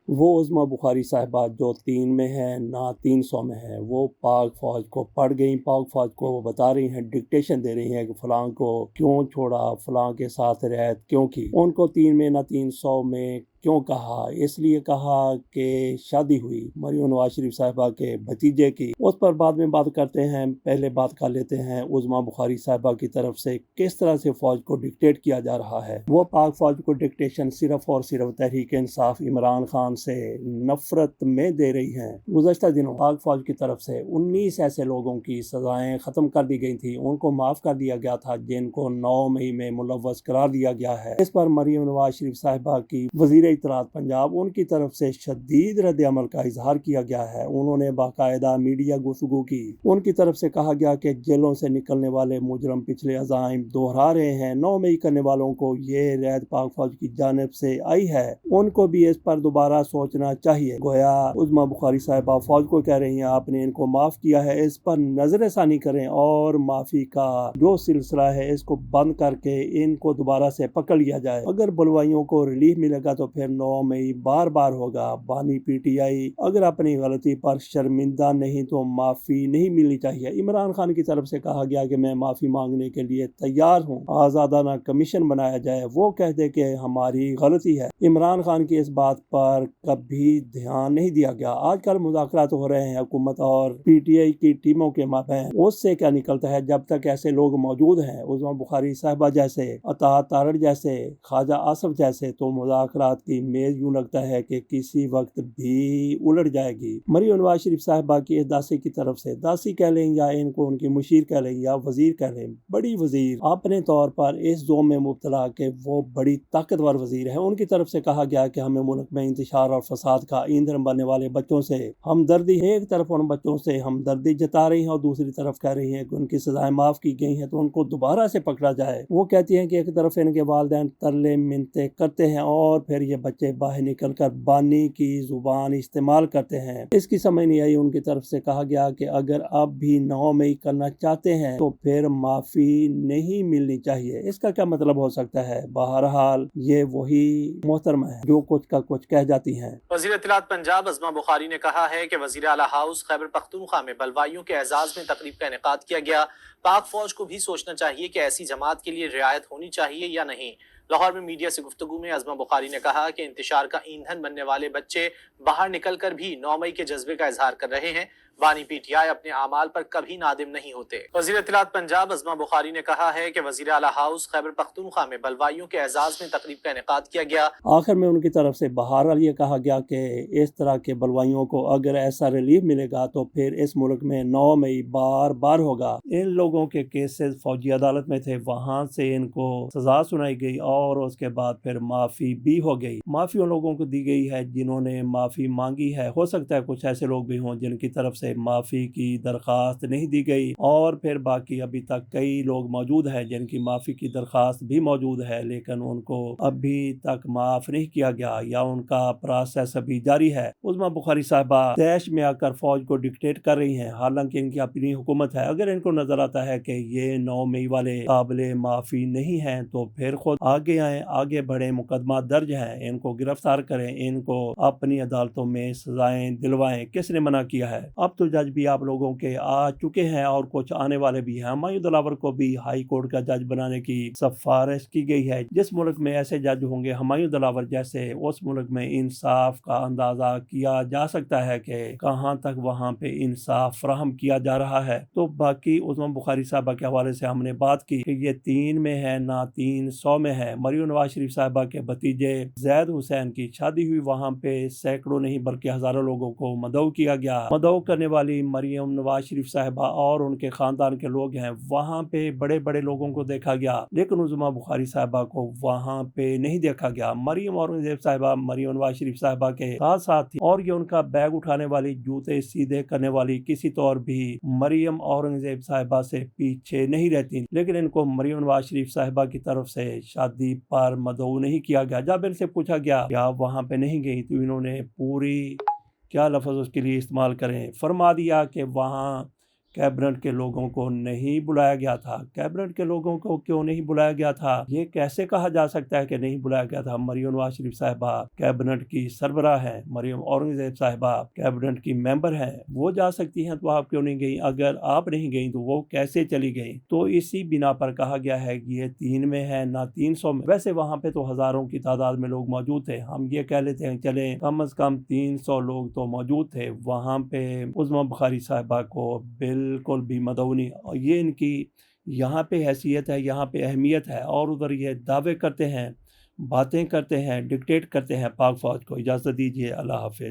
وہ عظمیٰ بخاری صاحبہ جو 3 میں ہے نہ 300 میں ہے، وہ پاک فوج کو پڑھ گئیں، پاک فوج کو وہ بتا رہی ہیں، ڈکٹیشن دے رہی ہیں کہ فلاں کو کیوں چھوڑا، فلاں کے ساتھ رعایت کیوں کی، ان کو 3 میں نہ 300 میں کیوں کہا؟ اس لیے کہا کہ شادی ہوئی مریم نواز شریف صاحبہ کے بھتیجے کی۔ اس پر بعد میں بات کرتے ہیں، پہلے بات کر لیتے ہیں عظمیٰ بخاری صاحبہ کی طرف سے کس طرح سے فوج کو ڈکٹیٹ کیا جا رہا ہے۔ وہ پاک فوج کو ڈکٹیشن صرف اور صرف تحریک انصاف عمران خان سے نفرت میں دے رہی ہیں۔ گزشتہ دنوں پاک فوج کی طرف سے 19 ایسے لوگوں کی سزائیں ختم کر دی گئی تھیں، ان کو معاف کر دیا گیا تھا جن کو 9 مئی میں ملوث قرار دیا گیا ہے۔ اس پر مریم نواز شریف صاحبہ کی وزیر اطلاعات پنجاب، ان کی طرف سے شدید رد عمل کا اظہار کیا گیا ہے۔ انہوں نے باقاعدہ میڈیا گفتگو کی، ان کی طرف سے کہا گیا کہ جیلوں سے نکلنے والے مجرم پچھلے عزائم دہرا رہے ہیں، 9 مئی کرنے والوں کو یہ رعایت پاک فوج کی جانب سے آئی ہے، ان کو بھی اس پر دوبارہ سوچنا چاہیے۔ گویا عظمیٰ بخاری صاحبہ فوج کو کہہ رہی ہیں آپ نے ان کو معاف کیا ہے، اس پر نظر ثانی کریں اور معافی کا جو سلسلہ ہے اس کو بند کر کے ان کو دوبارہ سے پکڑ لیا جائے۔ اگر بلوائیوں کو ریلیف ملے گا تو پھر 9 مئی بار بار ہوگا۔ بانی پی ٹی آئی اگر اپنی غلطی پر شرمندہ نہیں تو معافی نہیں ملنی چاہیے۔ عمران خان کی طرف سے کہا گیا کہ میں معافی مانگنے کے لیے تیار ہوں، آزادانہ کمیشن بنایا جائے، وہ کہہ دے کہ ہماری غلطی ہے۔ عمران خان کی اس بات پر کبھی دھیان نہیں دیا گیا۔ آج کل مذاکرات ہو رہے ہیں حکومت اور پی ٹی آئی کی ٹیموں کے مابین، اس سے کیا نکلتا ہے؟ جب تک ایسے لوگ موجود ہیں، عظمیٰ بخاری صاحبہ جیسے، عطا تارڑ جیسے، خواجہ آصف جیسے، تو مذاکرات کی میز یوں لگتا ہے کہ کسی وقت بھی الٹ جائے گی۔ مریم نواز شریف صاحبہ کی اس داسی کی طرف سے، داسی کہہ لیں یا ان کو ان کی مشیر کہہ لیں یا وزیر کہہ لیں، بڑی وزیر اپنے طور پر اس زوم میں مبتلا کہ وہ بڑی طاقتور وزیر ہے، ان کی طرف سے کہا گیا کہ ہمیں ملک میں انتشار اور فساد کا ایندھن بننے والے بچوں سے ہمدردی ہے۔ ایک طرف ان بچوں سے ہمدردی جتا رہی ہیں اور دوسری طرف کہہ رہی ہیں کہ ان کی سزائیں معاف کی گئی ہیں تو ان کو دوبارہ سے پکڑا جائے۔ وہ کہتی ہیں کہ ایک طرف ان کے والدین ترلے منتیں کرتے ہیں اور پھر یہ بچے باہر نکل کر بانی کی زبان استعمال کرتے ہیں۔ اس کی سمجھ نہیں آئی۔ ان کی طرف سے کہا گیا کہ اگر اب بھی 9 مئی کرنا چاہتے ہیں تو پھر معافی نہیں ملنی چاہیے۔ اس کا کیا مطلب ہو سکتا ہے؟ بہرحال یہ وہی محترمہ ہے جو کچھ کا کچھ کہہ جاتی ہیں۔ وزیر اطلاعات پنجاب عظمیٰ بخاری نے کہا ہے کہ وزیر اعلیٰ ہاؤس خیبر پختونخوا میں بلوائیوں کے اعزاز میں تقریب کا انعقاد کیا گیا۔ پاک فوج کو بھی سوچنا چاہیے کہ ایسی جماعت کے لیے رعایت ہونی چاہیے یا نہیں۔ لاہور میں میڈیا سے گفتگو میں عظمیٰ بخاری نے کہا کہ انتشار کا ایندھن بننے والے بچے باہر نکل کر بھی 9 مئی کے جذبے کا اظہار کر رہے ہیں۔ بانی پی ٹی آئی اپنے اعمال پر کبھی نادم نہیں ہوتے۔ وزیر اطلاعات پنجاب عظمیٰ بخاری نے کہا ہے کہ وزیر اعلیٰ ہاؤس خیبر پختونخوا میں بلوائیوں کے اعزاز میں تقریب کا انعقاد کیا گیا۔ آخر میں ان کی طرف سے بہرحال یہ کہا گیا کہ اس طرح کے بلوائیوں کو اگر ایسا ریلیف ملے گا تو پھر اس ملک میں 9 مئی بار بار ہوگا۔ ان لوگوں کے کیسز فوجی عدالت میں تھے، وہاں سے ان کو سزا سنائی گئی اور اس کے بعد پھر معافی بھی ہو گئی۔ معافی ان لوگوں کو دی گئی ہے جنہوں نے معافی مانگی ہے۔ ہو سکتا ہے کچھ ایسے لوگ بھی ہوں جن کی طرف سے معافی کی درخواست نہیں دی گئی، اور پھر باقی ابھی تک کئی لوگ موجود ہیں جن کی معافی کی درخواست بھی موجود ہے لیکن ان کو ابھی تک معاف نہیں کیا گیا یا ان کا پروسیس ابھی جاری ہے۔ عظمیٰ بخاری صاحبہ دیش میں آ کر فوج کو ڈکٹیٹ کر رہی ہیں، حالانکہ ان کی اپنی حکومت ہے۔ اگر ان کو نظر آتا ہے کہ یہ 9 مئی والے قابل معافی نہیں ہیں تو پھر خود آگے آئیں، آگے بڑھیں، مقدمہ درج ہیں، ان کو گرفتار کریں، ان کو اپنی عدالتوں میں سزائیں دلوائیں۔ کس نے منع کیا ہے؟ اب تو جج بھی آپ لوگوں کے آ چکے ہیں اور کچھ آنے والے بھی ہیں۔ ہمایوں دلاور کو بھی ہائی کورٹ کا جج بنانے کی سفارش کی گئی ہے۔ جس ملک میں ایسے جج ہوں گے ہمایوں دلاور جیسے، اس ملک میں انصاف کا اندازہ کیا جا سکتا ہے کہ کہاں تک وہاں پہ انصاف فراہم کیا جا رہا ہے۔ تو باقی عظمیٰ بخاری صاحبہ کے حوالے سے ہم نے بات کی کہ یہ 3 میں ہے نہ 300 میں ہے۔ مریم نواز شریف صاحبہ کے بھتیجے زید حسین کی شادی ہوئی، وہاں پہ سینکڑوں نہیں بلکہ ہزاروں لوگوں کو مدعو کیا گیا۔ مدعو کرنے والی مریم نواز شریف صاحبہ اور ان کے خاندان کے لوگ ہیں، وہاں پہ بڑے بڑے لوگوں کو دیکھا گیا لیکن عظمیٰ بخاری صاحبہ کو وہاں پہ نہیں دیکھا گیا۔ مریم اورنگزیب صاحبہ مریم نواز شریف صاحبہ کے ساتھ ساتھ تھی اور یہ ان کا بیگ اٹھانے والی، جوتے سیدھے کرنے والی کسی طور بھی مریم اورنگزیب صاحبہ سے پیچھے نہیں رہتی، لیکن ان کو مریم نواز شریف صاحبہ کی طرف سے شادی پر مدعو نہیں کیا گیا۔ جب ان سے پوچھا گیا کہ آپ وہاں پہ نہیں گئی تو انہوں نے پوری کیا لفظ اس کے لیے استعمال کریں، فرما دیا کہ وہاں کیبنٹ کے لوگوں کو نہیں بلایا گیا تھا۔ کیبنٹ کے لوگوں کو کیوں نہیں بلایا گیا تھا؟ یہ کیسے کہا جا سکتا ہے کہ نہیں بلایا گیا تھا؟ مریم نواز شریف صاحبہ کیبنٹ کی سربراہ ہیں، مریم اورنگزیب صاحبہ کیبنٹ کی ممبر ہیں، وہ جا سکتی ہیں تو آپ کیوں نہیں گئیں؟ اگر آپ نہیں گئیں تو وہ کیسے چلی گئیں؟ تو اسی بنا پر کہا گیا ہے کہ یہ 3 میں ہے نہ 300 میں۔ ویسے وہاں پہ تو ہزاروں کی تعداد میں لوگ موجود تھے، ہم یہ کہہ لیتے ہیں چلیں کم از کم 300 لوگ تو موجود تھے وہاں پہ۔ عظمیٰ بخاری صاحبہ کو بالکل بھی مدعونی، اور یہ ان کی یہاں پہ حیثیت ہے، یہاں پہ اہمیت ہے، اور ادھر یہ دعوے کرتے ہیں، باتیں کرتے ہیں، ڈکٹیٹ کرتے ہیں پاک فوج کو۔ اجازت دیجیے، اللہ حافظ۔